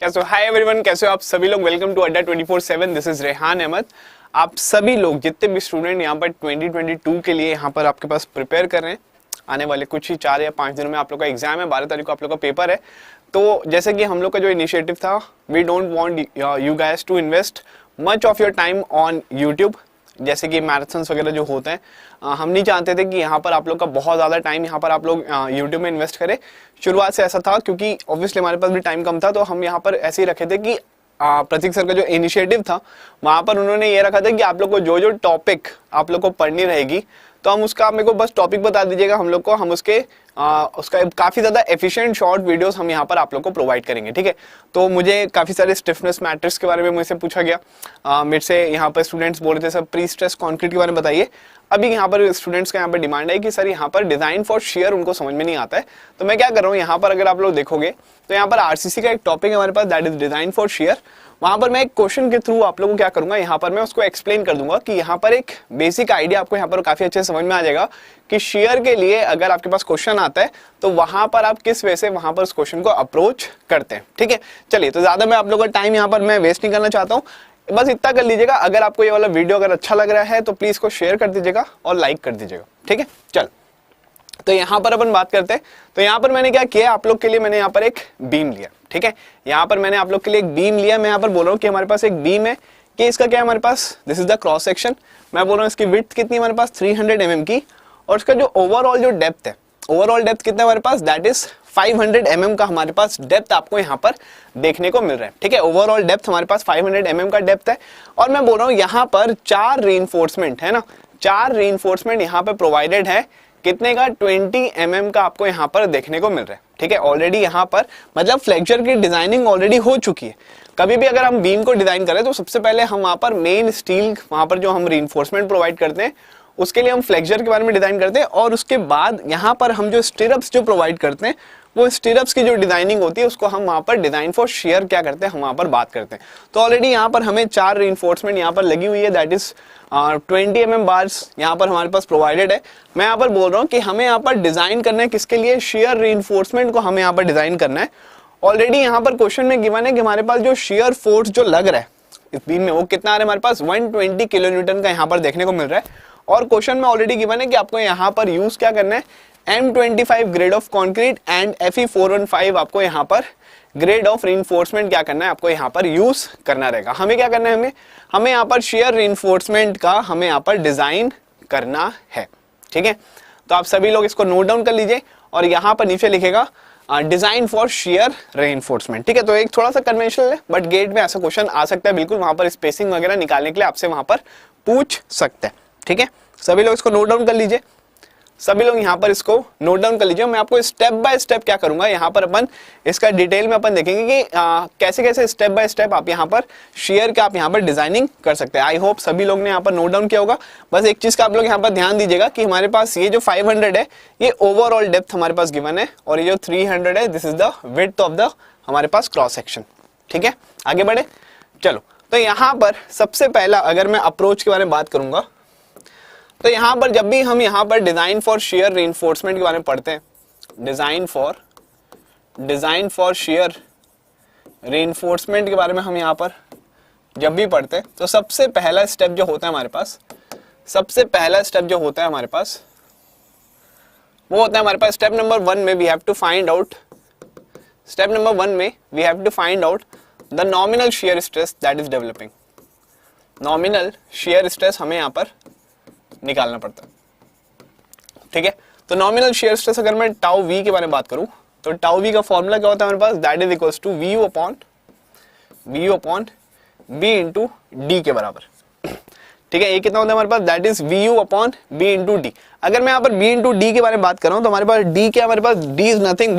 कैसे हो? Hi everyone, कैसे हो आप सभी लोग? Welcome to Adda 24/7। This is Rehan Ahmed. आप सभी लोग जितने भी स्टूडेंट यहाँ पर 2022 के लिए यहाँ पर आपके पास प्रिपेयर कर रहे हैं, आने वाले कुछ ही 4 या 5 दिनों में आप लोग का एग्जाम है, 12 तारीख को आप लोग का पेपर है। तो जैसे कि हम लोग का जो इनिशिएटिव था, we don't want you guys to invest much of your time on YouTube, जैसे कि मैराथन्स वगैरह जो होते हैं। हम नहीं चाहते थे कि यहाँ पर आप लोग का बहुत ज़्यादा टाइम यहाँ पर आप लोग यूट्यूब में इन्वेस्ट करें। शुरुआत से ऐसा था, क्योंकि ऑब्वियसली हमारे पास भी टाइम कम था, तो हम यहाँ पर ऐसे ही रखे थे कि प्रतीक सर का जो इनिशिएटिव था वहाँ पर उन्होंने ये रखा था कि आप लोग को जो जो टॉपिक आप लोग को पढ़नी रहेगी, तो हम उसका आप मेरे को बस टॉपिक बता दीजिएगा, हम लोग को हम उसका काफ़ी ज़्यादा एफिशिएंट शॉर्ट वीडियोस हम यहाँ पर आप लोग को प्रोवाइड करेंगे, ठीक है। तो मुझे काफ़ी सारे स्टिफनेस मैट्रिक्स के बारे में मुझसे पूछा गया। मेरे से यहाँ पर स्टूडेंट्स बोल रहे थे सर प्री स्ट्रेस कॉन्क्रीट के बारे में बताइए। अभी यहाँ पर स्टूडेंट्स का यहाँ पर डिमांड है कि सर यहाँ पर डिज़ाइन फॉर शेयर उनको समझ में नहीं आता है। तो मैं क्या कर रहा हूँ, यहाँ पर अगर आप लोग देखोगे तो यहाँ पर आरसीसी का एक टॉपिक है हमारे पास, that is design for shear. वहां पर मैं एक क्वेश्चन के थ्रू आप लोगों को क्या करूंगा, यहाँ पर मैं उसको एक्सप्लेन कर दूंगा कि यहाँ पर एक बेसिक आइडिया आपको यहाँ पर काफी अच्छे समझ में आ जाएगा कि शेयर के लिए अगर आपके पास क्वेश्चन आता है तो वहां पर आप किस वजह से वहां पर उस क्वेश्चन को अप्रोच करते हैं, ठीक है। चलिए, तो ज्यादा मैं आप लोगों का टाइम यहाँ पर मैं वेस्ट नहीं करना चाहता हूँ, बस इतना कर लीजिएगा। अगर आपको ये वाला वीडियो अगर अच्छा लग रहा है तो प्लीज इसको शेयर कर दीजिएगा और लाइक कर दीजिएगा, ठीक है। चल, तो यहाँ पर अपन बात करते हैं। तो यहाँ पर मैंने क्या किया, आप लोग के लिए मैंने यहाँ पर एक बीम लिया, ठीक है। यहाँ पर मैंने आप लोग के लिए एक बीम लिया। मैं यहाँ पर बोल रहा हूँ कि हमारे पास एक बीम है कि इसका क्या है हमारे पास, this is the cross section. मैं बोल रहा हूँ इसकी विड्थ कितनी हमारे पास 300 mm की, और इसका जो ओवरऑल जो डेप्थ है, ओवरऑल डेप्थ कितना हमारे पास, दैट इज 500 mm का हमारे पास डेप्थ आपको यहाँ पर देखने को मिल रहा है, ठीक है। ओवरऑल डेप्थ हमारे पास 500 mm का डेप्थ है। और मैं बोल रहा हूँ यहाँ पर 4 रीइंफोर्समेंट है ना, 4 रीइंफोर्समेंट यहाँ पे प्रोवाइडेड है। कितने का, 20 mm का आपको यहाँ पर देखने को मिल रहा है, ठीक है। ऑलरेडी यहाँ पर मतलब फ्लेक्चर की डिजाइनिंग ऑलरेडी हो चुकी है। कभी भी अगर हम बीम को डिजाइन करें तो सबसे पहले हम वहाँ पर मेन स्टील, वहाँ पर जो हम रीइंफोर्समेंट प्रोवाइड करते हैं उसके लिए हम फ्लेक्चर के बारे में डिजाइन करते हैं, और उसके बाद यहाँ पर हम जो स्टिरअप्स जो प्रोवाइड करते हैं वो स्टिरअप्स की जो डिजाइनिंग होती है उसको हम वहाँ पर डिजाइन फॉर शेयर क्या करते हैं, हम वहाँ पर बात करते हैं। तो ऑलरेडी यहाँ पर हमें 4 रीइंफोर्समेंट यहाँ पर लगी हुई है, दैट इज 20 mm बार्स यहाँ पर हमारे पास प्रोवाइडेड है। मैं यहाँ पर बोल रहा हूँ कि हमें यहाँ पर डिजाइन करना है किसके लिए, शेयर रीइंफोर्समेंट को हमें यहाँ पर डिजाइन करना है। ऑलरेडी यहाँ पर क्वेश्चन में गिवन है कि हमारे पास जो शेयर फोर्स जो लग रहा है इस बीम में वो कितना आ रहा है हमारे पास, 120 किलोन्यूटन का यहाँ पर देखने को मिल रहा है। और क्वेश्चन में ऑलरेडी गिवन है कि आपको यहाँ पर यूज क्या करना है, M25 grade of concrete and Fe415 आपको यहाँ पर ग्रेड ऑफ रीइंफोर्समेंट क्या करना है, आपको यहाँ पर यूज करना रहेगा। हमें क्या करना है, हमें यहाँ पर शेयर रीइंफोर्समेंट का हमें यहाँ पर डिजाइन करना है, ठीक है। तो आप सभी लोग इसको नोट डाउन कर लीजिए, और यहाँ पर नीचे लिखेगा डिजाइन फॉर शेयर रीइंफोर्समेंट, ठीक है। तो एक थोड़ा सा कन्वेंशनल है, बट गेट में ऐसा क्वेश्चन आ सकता है, बिल्कुल वहां पर स्पेसिंग वगैरह निकालने के लिए आपसे वहां पर पूछ सकते हैं, ठीक है। सभी लोग इसको नोट डाउन कर लीजिए, सभी लोग यहाँ पर इसको नोट डाउन कर लीजिए। मैं आपको स्टेप बाय स्टेप क्या करूंगा, यहाँ पर अपन इसका डिटेल में अपन देखेंगे कि कैसे कैसे स्टेप बाय स्टेप आप यहाँ पर शेयर का आप यहाँ पर डिजाइनिंग कर सकते हैं। आई होप सभी लोग ने यहाँ पर नोट डाउन किया होगा। बस एक चीज का आप लोग यहाँ पर ध्यान दीजिएगा कि हमारे पास ये जो 500 है ये ओवरऑल डेप्थ हमारे पास गिवन है, और ये जो 300 है this is the width of the हमारे पास क्रॉस सेक्शन, ठीक है। आगे बढ़े, चलो। तो यहाँ पर सबसे पहला अगर मैं अप्रोच के बारे में बात करूंगा, तो यहाँ पर जब भी हम यहाँ पर डिजाइन फॉर शेयर रीइंफोर्समेंट के बारे में पढ़ते हैं, डिजाइन फॉर शेयर रीइंफोर्समेंट के बारे में हम यहाँ पर जब भी पढ़ते हैं, तो सबसे पहला स्टेप जो होता है हमारे पास, सबसे पहला स्टेप जो होता है हमारे पास वो होता है हमारे पास स्टेप नंबर 1 में we have to find out, step number 1 में we have to find out the nominal shear stress that is developing. Nominal shear stress हमें यहाँ पर निकालना पड़ता है, ठीक है। तो नॉमिनल शेयर स्ट्रेस अगर मैं टाउ वी के बारे में बात करूं, तो टाउ वी का फॉर्मूला क्या होता है हमारे पास, that is equals to V upon B into D के बराबर, ठीक है। ये कितना होता है हमारे पास, that is V U upon B into D. अगर मैं यहाँ पर बी इंटू डी के बारे में बात कर रहा हूं तो हमारे पास डी क्या, हमारे पास D is nothing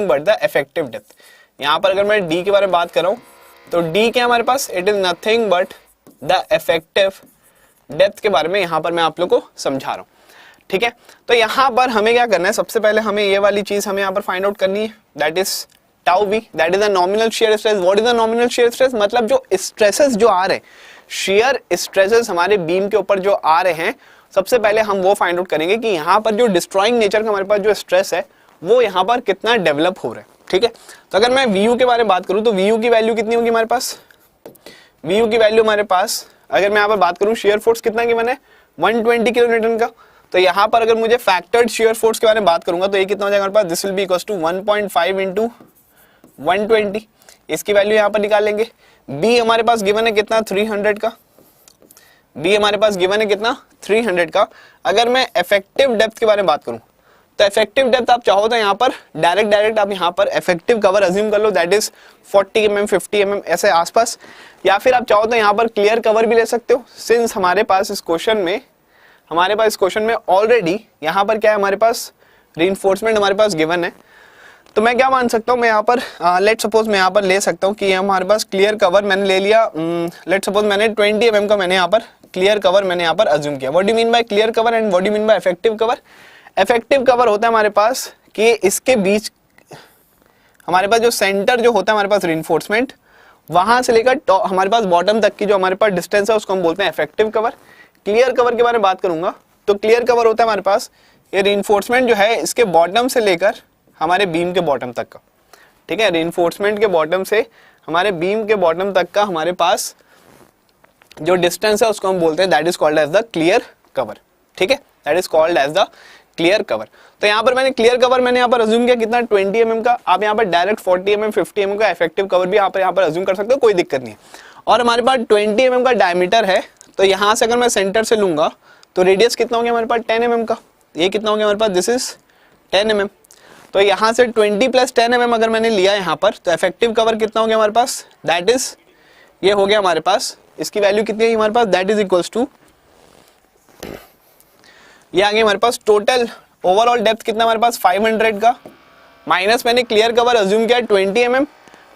but the effective depth. यहाँ पर अगर मैं डी के बारे में बात कर रहा हूं तो डी क्या हमारे पास, it is nothing but the effective depth के बारे में यहाँ पर मैं आप लोग को समझा रहा हूँ, ठीक है। तो यहाँ पर हमें क्या करना है, सबसे पहले हमें ये वाली चीज हमें यहाँ पर फाइंड आउट करनी है, that is tau v, that is the nominal shear stress. What is the nominal shear stress, मतलब जो स्ट्रेसेस जो आ रहे हैं, शेयर स्ट्रेसेस हमारे बीम के ऊपर जो आ रहे हैं, सबसे पहले हम वो फाइंड आउट करेंगे कि यहाँ पर जो डिस्ट्रॉइंग नेचर का हमारे पास जो स्ट्रेस है वो यहाँ पर कितना डेवलप हो रहा है, ठीक है। तो अगर मैं Vu के बारे में बात करूं तो Vu की वैल्यू कितनी होगी हमारे पास, Vu की वैल्यू हमारे पास अगर मैं यहाँ पर बात करूं शेयर फोर्स कितना गिवन है 120 किलो न्यूटन का, तो यहाँ पर अगर मुझे फैक्टर्ड शेयर फोर्स के बारे में बात करूंगा तो ये कितना हो जाएगा हमारे पास, this will be equal to 1.5 into 120, इसकी वैल्यू यहाँ पर निकालेंगे। बी हमारे पास गिवन है कितना 300 का, बी हमारे पास गिवन है कितना 300 का। अगर मैं इफेक्टिव डेप्थ के बारे में बात करूं तो इफेक्टिव डेप्थ आप चाहो तो यहाँ पर डायरेक्ट आप यहाँ पर इफेक्टिव कवर अज्यूम कर लो, दैट इज 40 mm 50 mm ऐसे आसपास, या फिर आप चाहो तो यहाँ पर क्लियर कवर भी ले सकते हो। सिंस हमारे पास इस क्वेश्चन में ऑलरेडी यहाँ पर क्या है, हमारे पास रीइंफोर्समेंट हमारे पास गिवन है, तो मैं क्या मान सकता हूँ, मैं यहाँ पर लेट सपोज मैं यहाँ पर ले सकता हूँ कि हमारे पास क्लियर कवर मैंने ले लिया, लेट सपोज मैंने 20 mm का मैंने यहाँ पर क्लियर कवर मैंने यहाँ पर अज्यूम किया। What do mean bye clear cover and what do mean bye effective cover. Effective cover होता है हमारे पास कि इसके बीच हमारे पास जो सेंटर जो होता है हमारे पास रीइंफोर्समेंट, वहां से लेकर हमारे पास बॉटम तक की जो हमारे पास डिस्टेंस है उसको हम बोलते हैं इफेक्टिव कवर। क्लियर कवर के बारे में बात करूंगा तो क्लियर कवर होता है हमारे पास ये रीइंफोर्समेंट जो है इसके बॉटम से लेकर हमारे बीम के बॉटम तक का, ठीक है, रीइंफोर्समेंट के बॉटम से हमारे बीम के बॉटम तक का हमारे पास जो डिस्टेंस है उसको हम बोलते हैं that is called as the clear cover, ठीक है, that is called as the clear cover. तो यहाँ पर मैंने क्लियर कवर मैंने यहाँ पर अज्यूम किया कितना 20 mm का, आप यहाँ पर डायरेक्ट 40 mm 50 mm का इफेक्टिव कवर भी यहाँ पर अज्यूम कर सकते हो, कोई दिक्कत नहीं है। और हमारे पास 20 mm का डायमीटर है, तो यहाँ से अगर मैं सेंटर से लूंगा तो रेडियस कितना हो गया हमारे पास 10 mm का, ये कितना हो गया हमारे पास, दिस इज 10 mm। तो यहाँ से 20 + 10 mm अगर मैंने लिया यहाँ पर तो इफेक्टिव कवर कितना हो गया हमारे पास, दैट इज ये हो गया हमारे पास, इसकी वैल्यू कितनी है हमारे पास, दैट इज इक्वल्स टू, ये आ गया हमारे पास टोटल ओवरऑल डेप्थ कितना हमारे पास 500 का, माइनस मैंने क्लियर कवर अज्यूम किया 20 mm,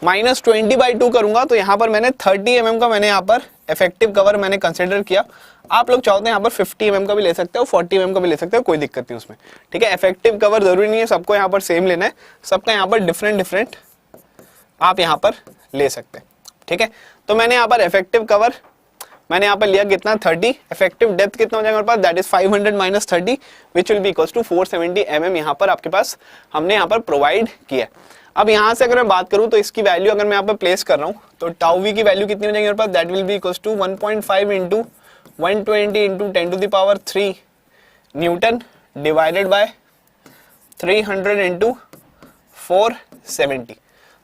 माइनस 20/2 करूंगा तो यहाँ पर मैंने 30 mm का मैंने यहाँ पर इफेक्टिव कवर मैंने कंसिडर किया। आप लोग चाहते हैं यहाँ पर 50 mm का भी ले सकते हो, 40 mm का भी ले सकते हो, कोई दिक्कत नहीं उसमें, ठीक है। इफेक्टिव कवर जरूरी नहीं है सबको यहाँ पर सेम लेना है, सबका यहाँ पर डिफरेंट आप यहाँ पर ले सकते हैं, ठीक है। तो मैंने यहाँ पर इफेक्टिव कवर मैंने यहाँ पर लिया कितना 30, इफेक्टिव डेप्थ कितना हो जाएगा हमारे पास, that is 500 minus 30 which will be equals to 470 mm यहाँ पर आपके पास हमने यहाँ पर प्रोवाइड किया। अब यहाँ से अगर मैं बात करूँ तो इसकी वैल्यू अगर मैं यहाँ पर प्लेस कर रहा हूँ तो टाउ वी की वैल्यू कितनी हो जाएगी हमारे पास, that will be equals to 1.5 into 120 into 10⁻³ newton divided by 300 into 470।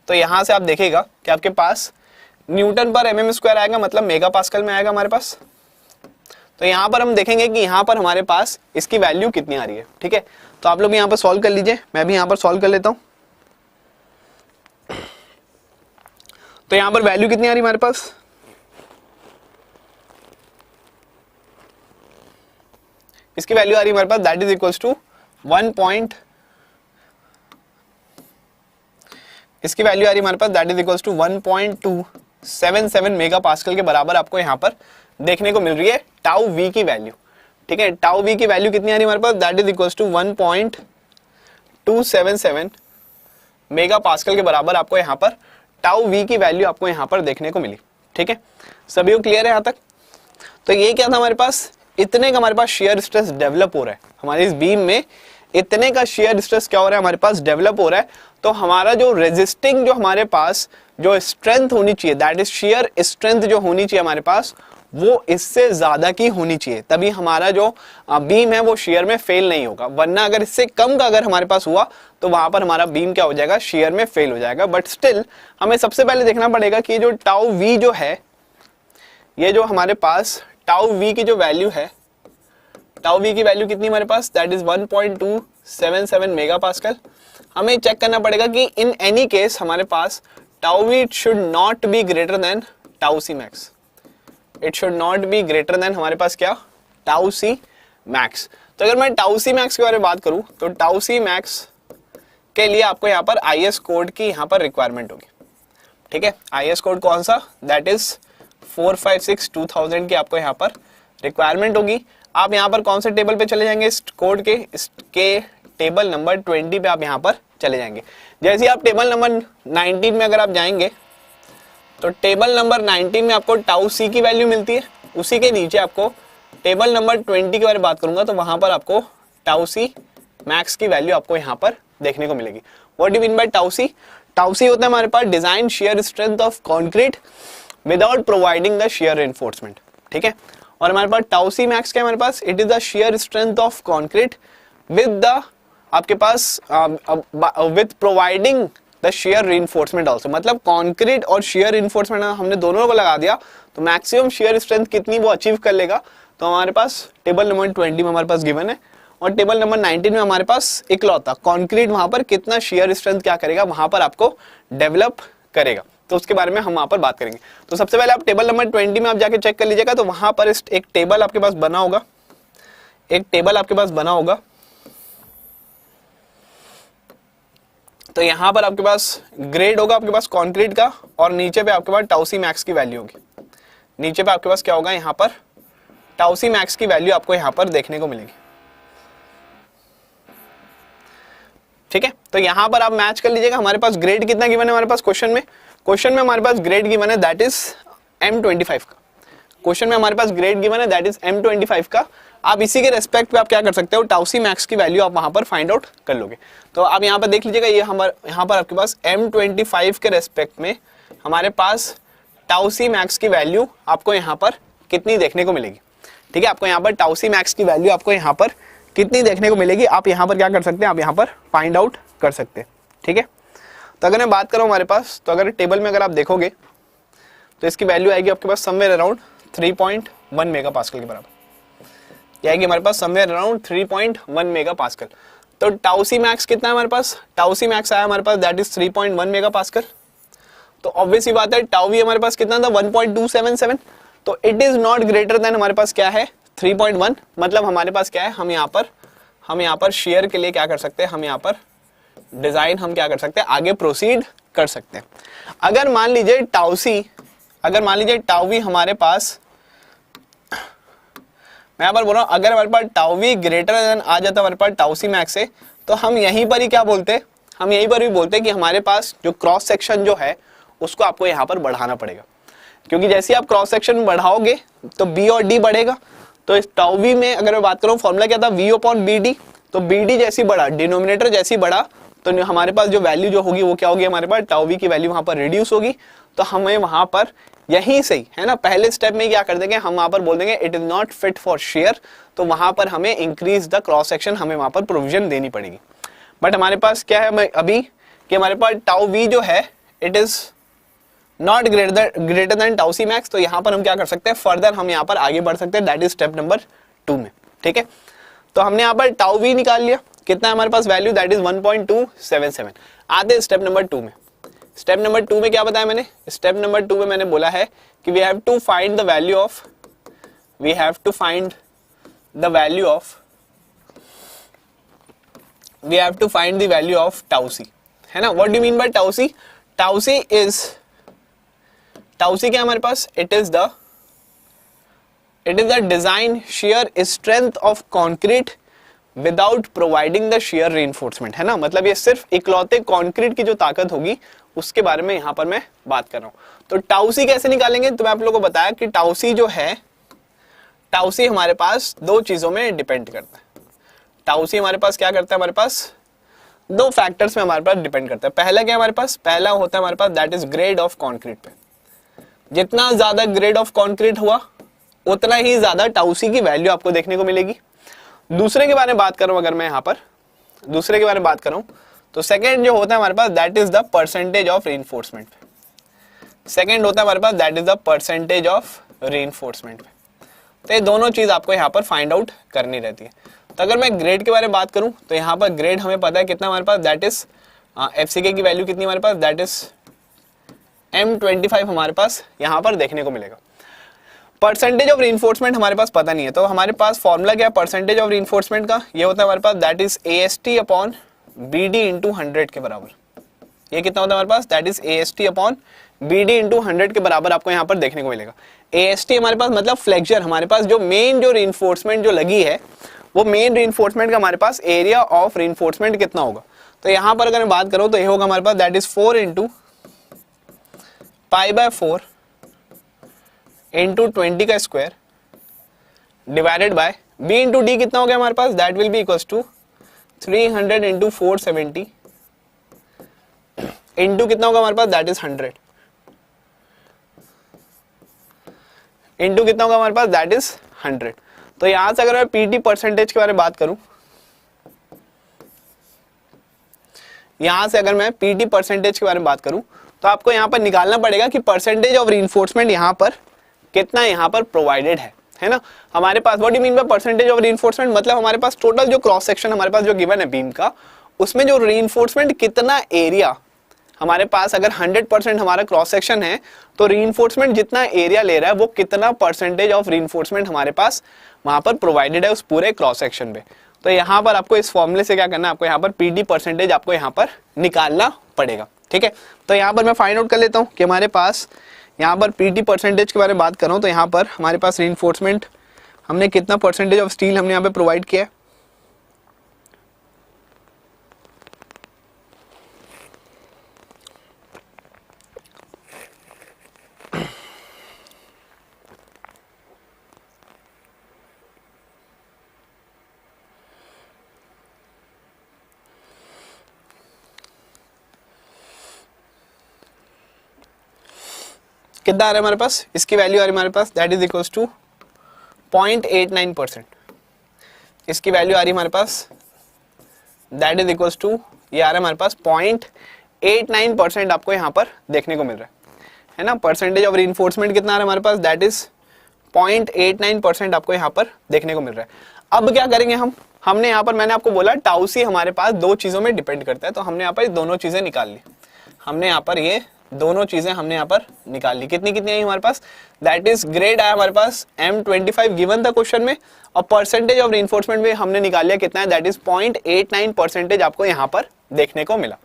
तो यहाँ से आप देखिएगा कि आपके पास न्यूटन पर mm² आएगा, मतलब मेगा पास्कल में आएगा हमारे पास। तो यहाँ पर हम देखेंगे कि यहाँ पर हमारे पास इसकी वैल्यू कितनी आ रही है, ठीक है। तो आप लोग यहाँ पर सॉल्व कर लीजिए, मैं भी यहाँ पर सॉल्व कर लेता हूँ। तो यहाँ पर वैल्यू कितनी आ रही है हमारे पास, इसकी वैल्यू आ रही है हमारे पास दैट इज इक्वल्स टू इसकी वैल्यू आ रही है हमारे पास that is equals to 1.277 mega pascal के बराबर आपको यहाँ पर देखने को मिल रही है टाउ वी की वैल्यू, ठीक है। टाउ वी की वैल्यू कितनी आ रही है हमारे पास, that is equals to 1.277 mega pascal के बराबर आपको यहाँ पर टाउ वी की वैल्यू आपको यहाँ पर देखने को मिली, ठीक है। सभी को क्लियर है यहाँ तक। तो ये क्या था हमारे पास, इतने का हमारे पास शेयर स्ट्रेस डेवलप हो रहा है हमारे इस बीम में, इतने का शेयर स्ट्रेस क्या हो रहा है हमारे पास डेवलप हो रहा है। तो हमारा जो रेजिस्टिंग जो हमारे पास जो स्ट्रेंथ होनी चाहिए, दैट इज शेयर स्ट्रेंथ जो होनी चाहिए हमारे पास, वो इससे ज्यादा की होनी चाहिए, तभी हमारा जो बीम है वो शेयर में फेल नहीं होगा। वरना अगर इससे कम का अगर हमारे पास हुआ तो वहां पर हमारा बीम क्या हो जाएगा, शेयर में फेल हो जाएगा। बट स्टिल हमें सबसे पहले देखना पड़ेगा कि जो टाउ वी जो है, ये जो हमारे पास टाउ वी की जो वैल्यू है, टाउ वी की वैल्यू कितनी हमारे पास, दैट इज 1.277 मेगा पास्कल। हमें चेक करना पड़ेगा कि इन एनी केस हमारे पास tau V should not be greater than tau C max, it should not be greater than हमारे पास क्या, टाउ सी मैक्स। तो अगर मैं टाउ सी मैक्स के बारे में बात करूं तो टाउ सी मैक्स के लिए आपको यहाँ पर IS कोड की यहाँ पर रिक्वायरमेंट होगी, ठीक है। IS कोड कौन सा, दैट इज 456 2000 की आपको यहाँ पर रिक्वायरमेंट होगी। आप यहाँ पर कौन से टेबल पे चले जाएंगे, इस कोड के इसके टेबल नंबर 20 पे आप यहाँ पर चले जाएंगे। जैसे आप टेबल नंबर 19 में अगर आप जाएंगे तो टेबल नंबर 19 में आपको टाउ सी की वैल्यू मिलती है, उसी के नीचे आपको टेबल नंबर 20 के बारे में बात करूंगा तो वहां पर आपको टाउ सी मैक्स की वैल्यू आपको यहाँ पर देखने को मिलेगी। What do mean by tau C, tau सी होता है हमारे पास design shear strength of concrete without providing the shear reinforcement, ठीक है। और हमारे पास टाउ सी मैक्स क्या है हमारे पास, it is the shear strength of concrete with the आपके पास with providing the shear reinforcement also, मतलब कॉन्क्रीट और शेयर रीइंफोर्समेंट हमने दोनों को लगा दिया तो मैक्सिमम शेयर स्ट्रेंथ कितनी वो अचीव कर लेगा। तो हमारे पास टेबल नंबर 20 में हमारे पास गिवन है और टेबल नंबर 19 में हमारे पास इकलौता कॉन्क्रीट वहां पर कितना शेयर स्ट्रेंथ क्या करेगा, वहां पर आपको डेवलप करेगा, तो उसके बारे में हम वहां पर बात करेंगे। तो सबसे पहले आप टेबल नंबर 20 में आप जाके चेक कर लीजिएगा, तो वहां पर एक टेबल आपके पास बना होगा, एक टेबल आपके पास बना होगा। तो यहां पर आपके पास ग्रेड होगा आपके पास कंक्रीट का और नीचे पे आपके पास टाउ सी मैक्स की वैल्यू होगी। नीचे पे आपके पास क्या होगा, यहां पर टाउ सी मैक्स की वैल्यू आपको यहां पर देखने को मिलेगी, ठीक है। तो यहां पर आप मैच कर लीजिएगा। हमारे पास ग्रेड कितना गिवन है हमारे पास क्वेश्चन में हमारे पास ग्रेड गिवन है दैट इज M25 का। क्वेश्चन में हमारे पास ग्रेड गिवन है दैट इज M25 का। आप इसी के रेस्पेक्ट पे आप क्या कर सकते हो, टाउ सी मैक्स की वैल्यू आप वहां पर फाइंड आउट कर लोगे। तो आप यहाँ पर देख लीजिएगा, ये हमारे यहाँ पर आपके पास M25 के रेस्पेक्ट में हमारे पास टाउ सी मैक्स की वैल्यू आपको यहाँ पर कितनी देखने को मिलेगी, ठीक है। आपको यहाँ पर टाउ सी मैक्स की वैल्यू आपको यहाँ पर कितनी देखने को मिलेगी, आप यहाँ पर क्या कर सकते हैं, आप यहाँ पर फाइंड आउट कर सकते हैं, ठीक है। तो अगर मैं बात करूँ हमारे पास, तो अगर टेबल में अगर आप देखोगे तो इसकी वैल्यू आएगी आपके पास समवेयर अराउंड 3.1 मेगा पास्कल के बराबर, ये आएगी हमारे पास समवेयर अराउंड 3.1 मेगा पास्कल। तो टाउ सी मैक्स कितना है हमारे पास, टाउ सी मैक्स आया हमारे पास दैट इज 3.1 मेगा पास्कल। तो ऑब्वियस ही बात है टाउ वी हमारे पास कितना था 1.277, तो it is not greater than हमारे पास क्या है 3.1, मतलब हमारे पास क्या है, हम यहाँ पर शेयर के लिए क्या कर सकते हैं, हम यहाँ पर डिजाइन हम क्या कर सकते हैं, आगे प्रोसीड कर सकते हैं। अगर मान लीजिए टाउ वी हमारे पास, मैं यहाँ पर बोल रहा हूँ, अगर हमारे पास टाउ वी ग्रेटर देन आ जाता हमारे पास टाउ सी मैक्स से, तो हम यहीं पर ही क्या बोलते हैं, हम यहीं पर भी बोलते हैं कि हमारे पास जो क्रॉस सेक्शन जो है उसको आपको यहाँ पर बढ़ाना पड़ेगा, क्योंकि जैसे आप क्रॉस सेक्शन बढ़ाओगे तो बी और डी बढ़ेगा। तो इस टाउ वी में अगर मैं बात करूँ फॉर्मूला क्या था, वी अपॉन बी डी, तो बी डी जैसी बढ़ा, डिनोमिनेटर जैसी बढ़ा, तो हमारे पास जो वैल्यू जो होगी वो क्या होगी, हमारे पास टाउ वी की वैल्यू वहां पर रिड्यूस होगी। तो हमें वहां पर यहीं से ही है ना, पहले स्टेप में क्या कर देंगे, हम वहां पर बोल देंगे it is not fit for share, तो वहां पर हमें इंक्रीज द क्रॉस सेक्शन, हमें वहां पर प्रोविजन देनी पड़ेगी। बट हमारे पास क्या है अभी कि हमारे पास टाउ वी जो है it is not greater than tau C max, तो यहाँ पर हम क्या कर सकते हैं, फर्दर हम यहाँ पर आगे बढ़ सकते हैं, दैट इज स्टेप नंबर 2 में, ठीक है। तो हमने यहाँ पर टाउ वी निकाल लिया, कितना है हमारे पास वैल्यू दैट इज 1.277। आते स्टेप नंबर 2 में। स्टेप नंबर 2 में क्या बताया मैंने, स्टेप नंबर 2 में मैंने बोला है कि we have to find the value of tau C, है ना। What do you mean by tau C, tau C क्या हमारे पास, it is the design shear strength of concrete without providing the shear reinforcement, है ना। मतलब ये सिर्फ इकलौते कॉन्क्रीट की जो ताकत होगी उसके बारे में यहां पर मैं बात कर रहा हूं। तो टाउ सी कैसे निकालेंगे, तो मैं आप लोगों को बताया कि टाउ सी जो है, टाउ सी हमारे पास दो चीजों में डिपेंड करता है। टाउ सी हमारे पास क्या करता है, हमारे पास दो फैक्टर्स में हमारे पास डिपेंड करता है। पहला क्या हमारे पास, पहला होता है हमारे पास that is grade of concrete पे, जितना ज्यादा ग्रेड ऑफ कॉन्क्रीट हुआ उतना ही ज्यादा टाउ सी की वैल्यू आपको देखने को मिलेगी। दूसरे के बारे में बात करूं, अगर मैं यहाँ पर दूसरे के बारे में बात करूं, तो सेकंड जो होता है हमारे पास that is the percentage of reinforcement. Second होता है हमारे पास that is the percentage of reinforcement. तो ये दोनों चीज आपको यहाँ पर फाइंड आउट करनी रहती है। तो अगर मैं ग्रेड के बारे में बात करूं, तो यहाँ पर ग्रेड हमें पता है कितना हमारे पास, दैट इज FCK की वैल्यू कितनी हमारे पास, दैट इज M25 हमारे पास यहाँ पर देखने को मिलेगा। परसेंटेज ऑफ रीइंफोर्समेंट हमारे पास पता नहीं है, तो हमारे पास फॉर्मूला क्या है परसेंटेज ऑफ रीइंफोर्समेंट का, ये होता है हमारे पास that is AST upon BD into 100 के बराबर। ये कितना होता है हमारे पास, that is AST upon BD into 100 के बराबर आपको यहाँ पर देखने को मिलेगा। AST हमारे पास मतलब फ्लेक्चर, हमारे पास जो मेन जो रीइंफोर्समेंट जो लगी है वो मेन रीइंफोर्समेंट का हमारे पास एरिया ऑफ रीइंफोर्समेंट कितना होगा। तो यहाँ पर अगर मैं बात करूँ तो ये होगा हमारे पास दैट इज 4 इंटू π/4 इंटू 20 का square divided by B into D कितना हो गया हमारे पास, that will be equals to 300 into 470 into कितना होगा हमारे पास, दैट इज 100, इनटू कितना होगा हमारे पास, दैट इज 100। तो यहां से अगर मैं पीटी परसेंटेज के बारे में बात करूं, यहां से अगर मैं पीटी परसेंटेज के बारे में बात करूं तो आपको यहां पर निकालना पड़ेगा कि परसेंटेज ऑफ रीइंफोर्समेंट यहां पर कितना यहां पर प्रोवाइडेड है ना। हमारे पास what do mean by percentage of reinforcement, मतलब हमारे पास टोटल जो क्रॉस सेक्शन हमारे पास जो गिवन है बीम का, उसमें जो रीइंफोर्समेंट कितना एरिया हमारे पास, अगर 100% हमारा क्रॉस सेक्शन है तो रीइंफोर्समेंट जितना एरिया ले रहा है वो कितना परसेंटेज ऑफ रीइंफोर्समेंट हमारे पास वहां पर प्रोवाइडेड है उस पूरे क्रॉस सेक्शन पे। तो यहाँ पर आपको इस फॉर्मूले से क्या करना है, आपको यहाँ पर पीडी परसेंटेज आपको यहाँ पर निकालना पड़ेगा, ठीक है। तो यहाँ पर मैं फाइंड आउट कर लेता हूँ कि हमारे पास यहाँ पर पीडी परसेंटेज के बारे में बात कर रहा हूँ, तो यहाँ पर हमारे पास रीइंफोर्समेंट हमने कितना परसेंटेज ऑफ स्टील हमने यहाँ पे प्रोवाइड किया है, कितना आ रहा है हमारे पास, इसकी वैल्यू आ रही है हमारे पास, दैट इज इक्वल्स टू 0.89%। इसकी वैल्यू आ रही है हमारे पास, दैट इज इक्वल्स टू, ये आ रहा है हमारे पास 0.89% आपको यहाँ पर देखने को मिल रहा है ना। परसेंटेज ऑफ रीइंफोर्समेंट कितना आ रहा है हमारे पास, दैट इज 0.89% आपको यहाँ पर देखने को मिल रहा है। अब क्या करेंगे हमने यहाँ पर, मैंने आपको बोला टाउ सी हमारे पास दो चीजों में डिपेंड करता है, तो हमने यहाँ पर दोनों चीजें निकाल ली, हमने यहाँ पर ये दोनों चीजें हमने यहाँ पर निकाल ली। कितनी कितनी आई हमारे पास, दैट इज ग्रेड आया हमारे पास M25 गिवन था क्वेश्चन में, और परसेंटेज ऑफ रीइंफोर्समेंट में हमने निकाल लिया कितना है, दैट इज 0.89% आपको यहाँ पर देखने को मिला,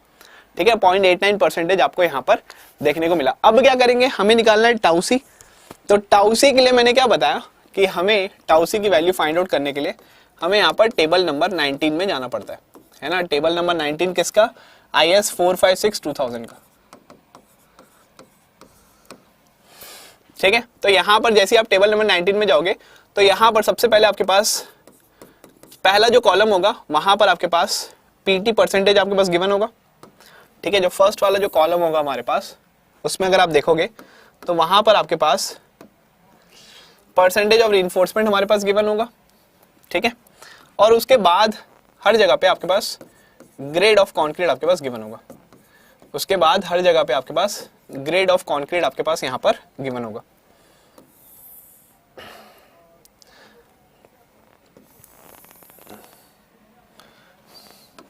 ठीक है। 0.89% आपको यहाँ पर देखने को मिला। अब क्या करेंगे, हमें निकालना है टाउ सी। तो टाउ सी के लिए मैंने क्या बताया कि हमें टाउ सी की वैल्यू फाइंड आउट करने के लिए हमें यहाँ पर टेबल नंबर 19 में जाना पड़ता है ना। टेबल नंबर 19 किसका, IS 456/2000 का, ठीक है। तो यहां पर जैसे आप टेबल नंबर 19 में जाओगे तो यहां पर सबसे पहले आपके पास पहला जो कॉलम होगा वहां पर आपके पास पीटी परसेंटेज आपके पास गिवन होगा, ठीक है। जो फर्स्ट वाला जो कॉलम होगा हमारे पास, उसमें अगर आप देखोगे तो वहां पर आपके पास परसेंटेज ऑफ रीइंफोर्समेंट हमारे पास गिवन होगा, ठीक है। और उसके बाद हर जगह पे आपके पास ग्रेड ऑफ कॉन्क्रीट आपके पास गिवन होगा, उसके बाद हर जगह पे आपके पास ग्रेड ऑफ कॉन्क्रीट आपके पास यहां पर गिवन होगा,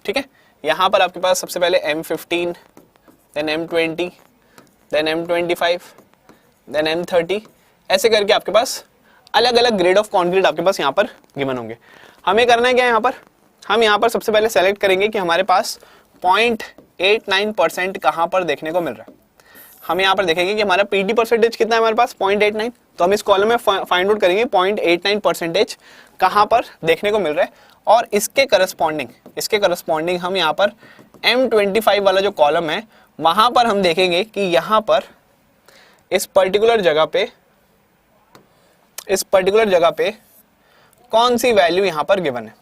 ठीक है। यहां पर आपके पास सबसे पहले M15, then M20, then M25, then M30, ऐसे करके आपके पास अलग अलग ग्रेड ऑफ कॉन्क्रीट आपके पास यहां पर गिवन होंगे। हमें करना है क्या, यहां पर हम यहां पर सबसे पहले सेलेक्ट करेंगे कि हमारे पास 0.89% कहां पर देखने को मिल रहा है। हम यहाँ पर देखेंगे कि हमारा पीटी परसेंटेज कितना है हमारे पास, 0.89, तो हम इस कॉलम में फाइंड आउट करेंगे 0.89% कहां पर देखने को मिल रहा है, और इसके करस्पॉन्डिंग हम यहाँ पर M25 वाला जो कॉलम है वहां पर हम देखेंगे कि यहाँ पर इस पर्टिकुलर जगह पे कौन सी वैल्यू यहाँ पर गिवन है,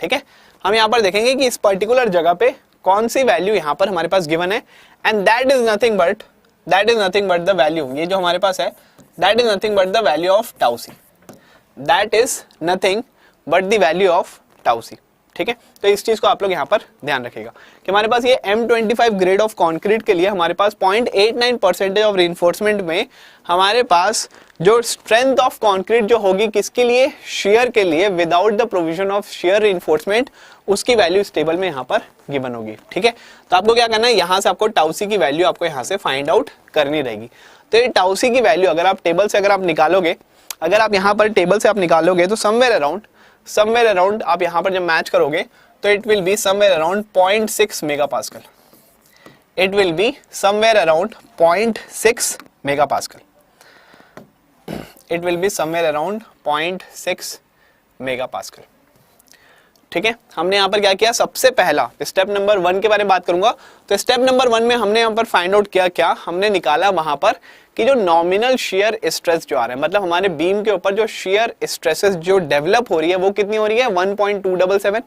ठीक है। हम यहाँ पर देखेंगे कि इस पर्टिकुलर जगह पे कौन सी वैल्यू यहाँ पर हमारे पास गिवन है, and that is nothing but the value, ये जो हमारे पास है that is nothing but the value of tau c, that is nothing but the value of tau c, ठीक है। तो इस चीज को आप लोग यहाँ पर ध्यान रखिएगा कि हमारे पास ये M25 ग्रेड ऑफ कॉन्क्रीट के लिए हमारे पास 0.89% ऑफ रीइंफोर्समेंट में हमारे पास जो स्ट्रेंथ ऑफ कॉन्क्रीट जो होगी किसके लिए, शेयर के लिए, without the provision of share reinforcement, उसकी वैल्यू इस टेबल में यहाँ पर गिवन होगी, ठीक है। तो आपको क्या करना है, यहाँ से आपको टाउ सी की वैल्यू आपको यहाँ से फाइंड आउट करनी रहेगी। तो ये टाउ सी की वैल्यू अगर आप टेबल से अगर आप निकालोगे, अगर आप यहाँ पर टेबल से आप निकालोगे तो समवेयर अराउंड आप यहाँ पर जब मैच करोगे तो it will be somewhere around 0.6 megapascal, it will be somewhere around 0.6 megapascal, it will be somewhere around 0.6 megapascal, ठीक है। हमने यहाँ पर क्या किया, सबसे पहला स्टेप नंबर 1 के बारे में बात करूंगा। तो स्टेप नंबर 1 में हमने यहाँ पर फाइंड आउट किया, क्या हमने निकाला वहां पर कि जो नॉमिनल शेयर स्ट्रेस जो आ रहा है, मतलब हमारे बीम के ऊपर जो शेयर स्ट्रेसेस जो डेवलप हो रही है वो कितनी हो रही है, 1.277।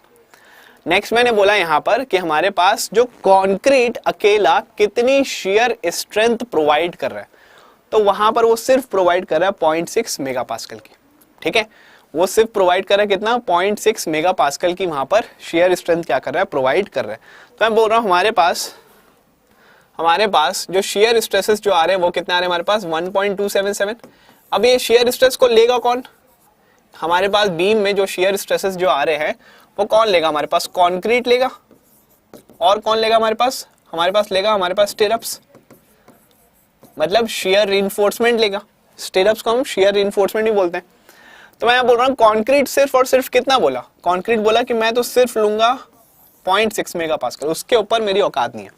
नेक्स्ट मैंने बोला यहाँ पर कि हमारे पास जो कंक्रीट अकेला कितनी shear स्ट्रेंथ प्रोवाइड कर रहा है, तो वहां पर वो सिर्फ प्रोवाइड कर रहा है 0.6 मेगा पास्कल की। ठीक है, वो सिर्फ प्रोवाइड कर रहा है कितना, 0.6 मेगा पास्कल की वहां पर shear स्ट्रेंथ क्या कर रहा है, प्रोवाइड कर रहा है। तो मैं बोल रहा हूँ हमारे पास जो shear स्ट्रेसेस जो आ रहे हैं वो कितने आ रहे हैं हमारे पास, 1.277। अब ये shear स्ट्रेस को लेगा कौन, हमारे पास बीम में जो shear स्ट्रेसेस जो आ रहे हैं वो कौन लेगा, हमारे पास कंक्रीट लेगा, और कौन लेगा हमारे पास लेगा हमारे पास स्टिरअप्स, मतलब shear reinforcement लेगा। स्टिरअप्स को हम shear reinforcement ही बोलते हैं। तो मैं यहाँ बोल रहा हूँ कंक्रीट सिर्फ और सिर्फ कितना बोला, कंक्रीट बोला कि मैं तो सिर्फ लूंगा 0.6 मेगा पास्कल, उसके ऊपर मेरी औकात नहीं है।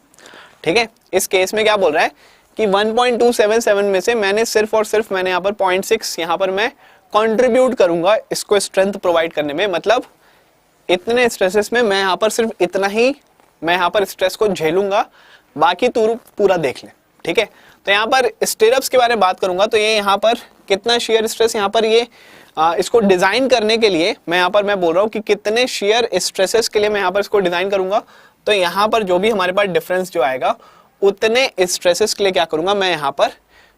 ठीक है, इस केस में क्या बोल रहा है कि 1.277 में से मैंने सिर्फ और सिर्फ मैंने यहाँ पर 0.6 यहाँ पर मैं कंट्रीब्यूट करूंगा इसको स्ट्रेंथ प्रोवाइड करने में, मतलब इतने स्ट्रेसेस में मैं यहाँ पर सिर्फ इतना ही मैं यहाँ पर स्ट्रेस को झेलूंगा, बाकी तू पूरा देख ले। ठीक है, तो यहाँ पर स्टिरअप्स के बारे में बात करूंगा तो ये यहाँ पर कितना shear स्ट्रेस यहाँ पर ये इसको डिजाइन करने के लिए मैं यहाँ पर मैं बोल रहा हूँ कि कितने shear स्ट्रेसेस के लिए मैं यहाँ पर इसको डिजाइन करूंगा, तो यहाँ पर जो भी हमारे पास डिफरेंस जो आएगा उतने स्ट्रेसेस के लिए क्या करूंगा, मैं यहाँ पर